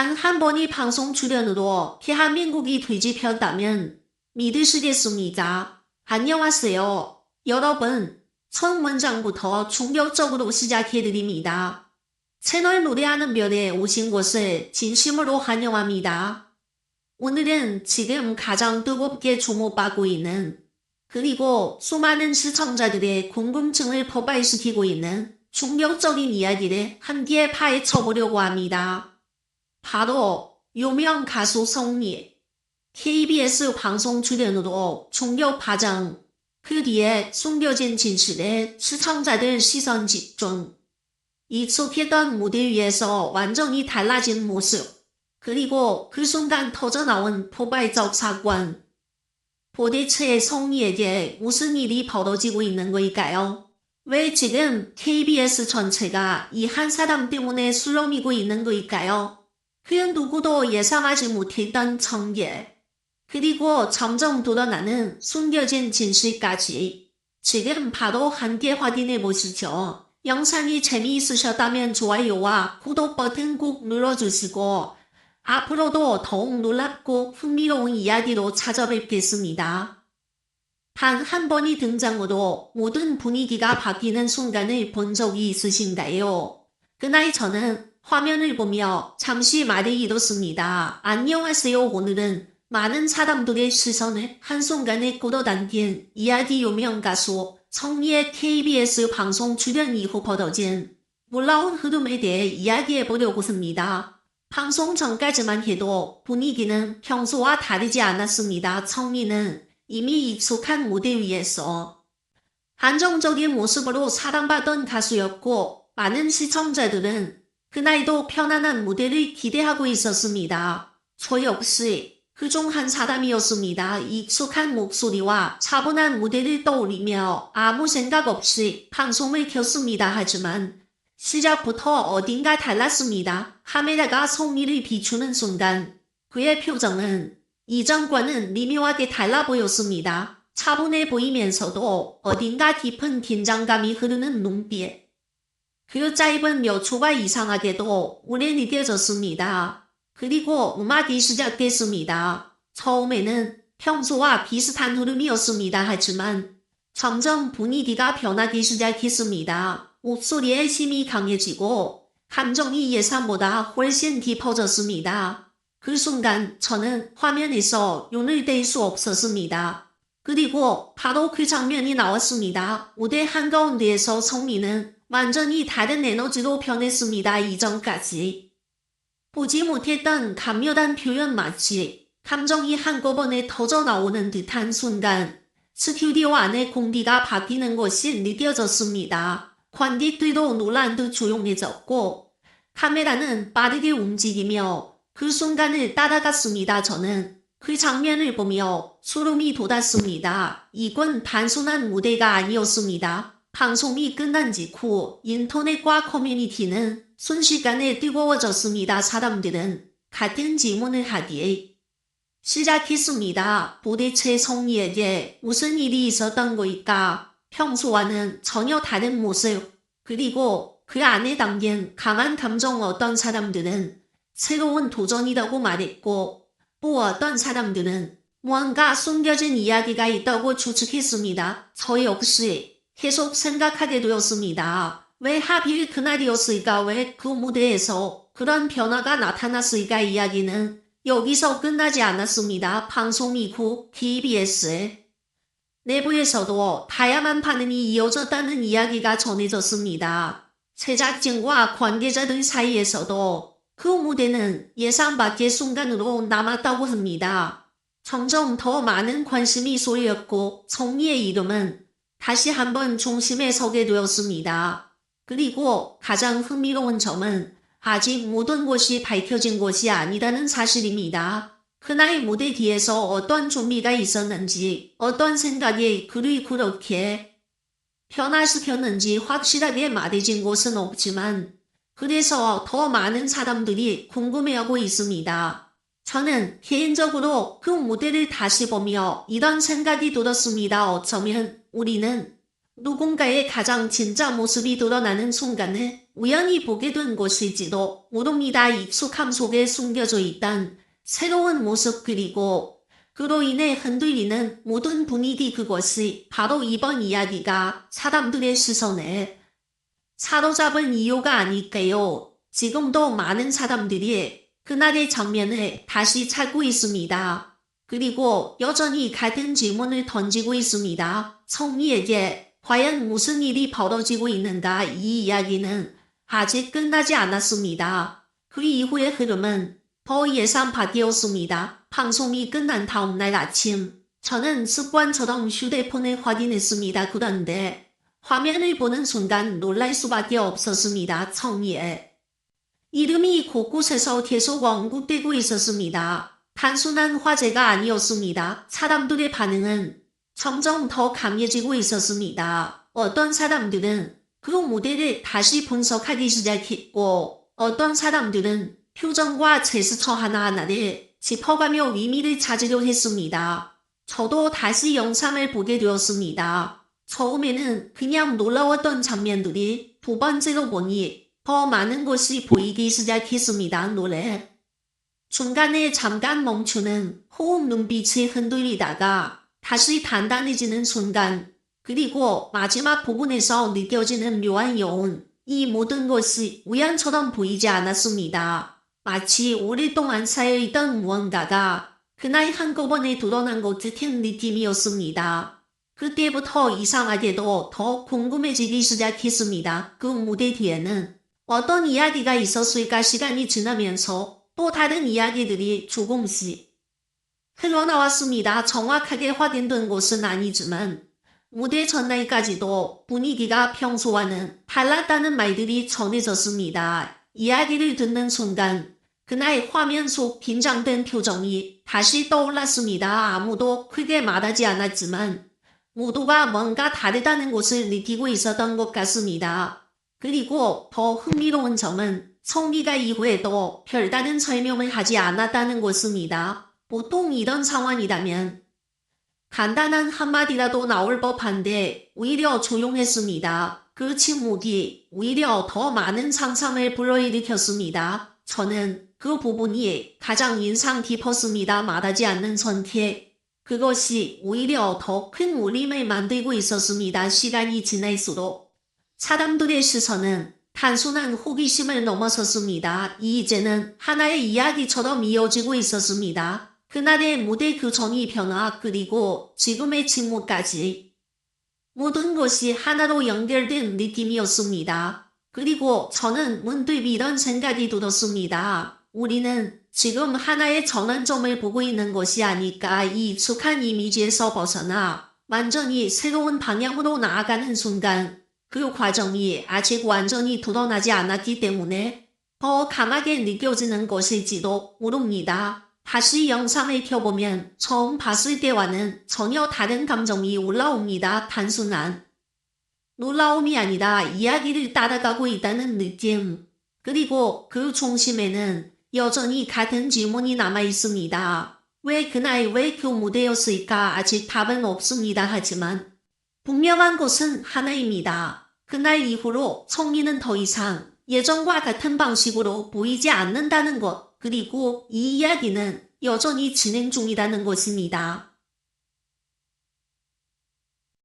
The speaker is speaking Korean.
단 한 번의 방송 출연으로 대한민국이 뒤집혔다면 믿으시겠습니다. 안녕하세요. 여러분, 첫 문장부터 충격적으로 시작해드립니다. 채널 노래하는 별에 오신 것을 진심으로 환영합니다. 오늘은 지금 가장 뜨겁게 주목받고 있는, 그리고 수많은 시청자들의 궁금증을 포괄시키고 있는 충격적인 이야기를 함께 파헤쳐보려고 합니다. 바로 유명 가수 성리, KBS 방송 출연으로 충격 파장, 그 뒤에 숨겨진 진실에 시청자들 시선 집중, 익숙했던 무대 위에서 완전히 달라진 모습, 그리고 그 순간 터져나온 포괄적 사건. 도대체 성리에게 무슨 일이 벌어지고 있는 걸까요? 왜 지금 KBS 전체가 이 한 사람 때문에 술렁이고 있는 걸까요? 그 누구도 예상하지 못했던 전개, 그리고 점점 드러나는 숨겨진 진실까지 지금 바로 함께 확인해 보시죠. 영상이 재미있으셨다면 좋아요와 구독 버튼 꼭 눌러주시고 앞으로도 더욱 놀랍고 흥미로운 이야기로 찾아뵙겠습니다. 단 한 번의 등장으로 모든 분위기가 바뀌는 순간을 본 적이 있으신가요? 그날 저는 화면을 보며 잠시 말을 잃었습니다. 안녕하세요. 오늘은 많은 사람들의 시선을 한순간에 끌어당긴 이야기 유명 가수 성리의 KBS 방송 출연 이후 벌어진 놀라운 흐름에 대해 이야기해보려고 합니다. 방송 전까지만 해도 분위기는 평소와 다르지 않았습니다. 성리는 이미 익숙한 무대 위에서 안정적인 모습으로 사랑받던 가수였고 많은 시청자들은 그날도 편안한 무대를 기대하고 있었습니다. 저 역시 그중 한 사람이었습니다. 익숙한 목소리와 차분한 무대를 떠올리며 아무 생각 없이 방송을 켰습니다. 하지만 시작부터 어딘가 달랐습니다. 카메라가 성리를 비추는 순간 그의 표정은 이전과는 미묘하게 달라 보였습니다. 차분해 보이면서도 어딘가 깊은 긴장감이 흐르는 눈빛. 그 짧은 몇 초가 이상하게도 오래 느껴졌습니다. 그리고 음악이 시작됐습니다. 처음에는 평소와 비슷한 흐름이었습니다. 하지만 점점 분위기가 변하기 시작했습니다. 목소리의 힘이 강해지고 감정이 예상보다 훨씬 깊어졌습니다. 그 순간 저는 화면에서 눈을 뗄 수 없었습니다. 그리고 바로 그 장면이 나왔습니다. 무대 한가운데에서 성리는 완전히 다른 에너지로 변했습니다. 이전까지 보지 못했던 강렬한 표현, 마치 감정이 한꺼번에 터져 나오는 듯한 순간 스튜디오 안의 공기가 바뀌는 것이 느껴졌습니다. 관객들도 놀란 듯 조용해졌고 카메라는 빠르게 움직이며 그 순간을 따라갔습니다. 저는 그 장면을 보며 소름이 돋았습니다. 이건 단순한 무대가 아니었습니다. 방송이 끝난 직후 인터넷과 커뮤니티는 순식간에 뜨거워졌습니다. 사람들은 같은 질문을 하기에 시작했습니다. 도대체 성리에게 무슨 일이 있었던 걸까? 평소와는 전혀 다른 모습, 그리고 그 안에 담긴 강한 감정. 어떤 사람들은 새로운 도전이라고 말했고 또 어떤 사람들은 무언가 숨겨진 이야기가 있다고 추측했습니다. 저 역시 계속 생각하게 되었습니다. 왜 하필 그날이었을까? 왜 그 무대에서 그런 변화가 나타났을까? 이야기는 여기서 끝나지 않았습니다. 방송 이후 KBS 내부에서도 다양한 반응이 이어졌다는 이야기가 전해졌습니다. 제작진과 관계자들 사이에서도 그 무대는 예상 밖의 순간으로 남았다고 합니다. 점점 더 많은 관심이 쏠렸고 성리의 이름은 다시 한번 중심에 서게 되었습니다. 그리고 가장 흥미로운 점은 아직 모든 것이 밝혀진 것이 아니라는 사실입니다. 그날 무대 뒤에서 어떤 준비가 있었는지, 어떤 생각이 그를 그렇게 변화시켰는지 확실하게 말해진 것은 없지만 그래서 더 많은 사람들이 궁금해하고 있습니다. 저는 개인적으로 그 무대를 다시 보며 이런 생각이 들었습니다. 어쩌면 우리는 누군가의 가장 진짜 모습이 드러나는 순간에 우연히 보게 된 것일지도 모릅니다. 익숙함 속에 숨겨져 있던 새로운 모습 그리고 그로 인해 흔들리는 모든 분위기 그것이 바로 이번 이야기가 사람들의 시선에 사로잡은 이유가 아닐까요? 지금도 많은 사람들이 그날의 장면을 다시 찾고 있습니다. 그리고 여전히 같은 질문을 던지고 있습니다. 청이에게 과연 무슨 일이 벌어지고 있는가? 이 이야기는 아직 끝나지 않았습니다. 그 이후의 흐름은 더 예상 밖이었습니다. 방송이 끝난 다음날 아침, 저는 습관처럼 휴대폰을 확인했습니다. 그런데 화면을 보는 순간 놀랄 수밖에 없었습니다. 청이의 이름이 곳곳에서 계속 언급되고 있었습니다. 단순한 화제가 아니었습니다. 사람들의 반응은 점점 더 강해지고 있었습니다. 어떤 사람들은 그 무대를 다시 분석하기 시작했고 어떤 사람들은 표정과 제스처 하나하나를 짚어가며 의미를 찾으려 했습니다. 저도 다시 영상을 보게 되었습니다. 처음에는 그냥 놀라웠던 장면들이 두 번째로 보니 더 많은 것이 보이기 시작했습니다. 노래 중간에 잠깐 멈추는 호흡 눈빛이 흔들리다가 다시 단단해지는 순간 그리고 마지막 부분에서 느껴지는 묘한 여운 이 모든 것이 우연처럼 보이지 않았습니다. 마치 오랫동안 쌓여있던 무언가가 그날 한꺼번에 드러난 것 같은 느낌이었습니다. 그때부터 이상하게도 더 궁금해지기 시작했습니다. 그 무대 뒤에는 어떤 이야기가 있었을까. 시간이 지나면서 또 다른 이야기들이 조금씩 흘러나왔습니다. 정확하게 확인된 것은 아니지만 무대 전날까지도 분위기가 평소와는 달랐다는 말들이 전해졌습니다. 이야기를 듣는 순간 그날 화면 속 긴장된 표정이 다시 떠올랐습니다. 아무도 크게 말하지 않았지만 모두가 뭔가 다르다는 것을 느끼고 있었던 것 같습니다. 그리고 더 흥미로운 점은 성미가 이후에도 별다른 설명을 하지 않았다는 것입니다. 보통 이런 상황이라면 간단한 한마디라도 나올 법한데 오히려 조용했습니다. 그 침묵이 오히려 더 많은 상상을 불러일으켰습니다. 저는 그 부분이 가장 인상 깊었습니다. 말하지 않는 선택. 그것이 오히려 더 큰 울림을 만들고 있었습니다. 시간이 지날수록 사람들의 시선은 단순한 호기심을 넘어섰습니다. 이제는 하나의 이야기처럼 이어지고 있었습니다. 그날의 무대 그 전의 변화 그리고 지금의 침묵까지 모든 것이 하나로 연결된 느낌이었습니다. 그리고 저는 문득 이런 생각이 들었습니다. 우리는 지금 하나의 전환점을 보고 있는 것이 아닐까. 이 익숙한 이미지에서 벗어나 완전히 새로운 방향으로 나아가는 순간 그 과정이 아직 완전히 드러나지 않았기 때문에 더 강하게 느껴지는 것일지도 모릅니다. 다시 영상을 켜보면 처음 봤을 때와는 전혀 다른 감정이 올라옵니다. 단순한 놀라움이 아니라 이야기를 따라가고 있다는 느낌. 그리고 그 중심에는 여전히 같은 질문이 남아있습니다. 왜 그날 왜 그 무대였을까? 아직 답은 없습니다. 하지만 분명한 것은 하나입니다. 그날 이후로 청리는 더 이상 예전과 같은 방식으로 보이지 않는다는 것. 그리고 이 이야기는 여전히 진행 중이라는 것입니다.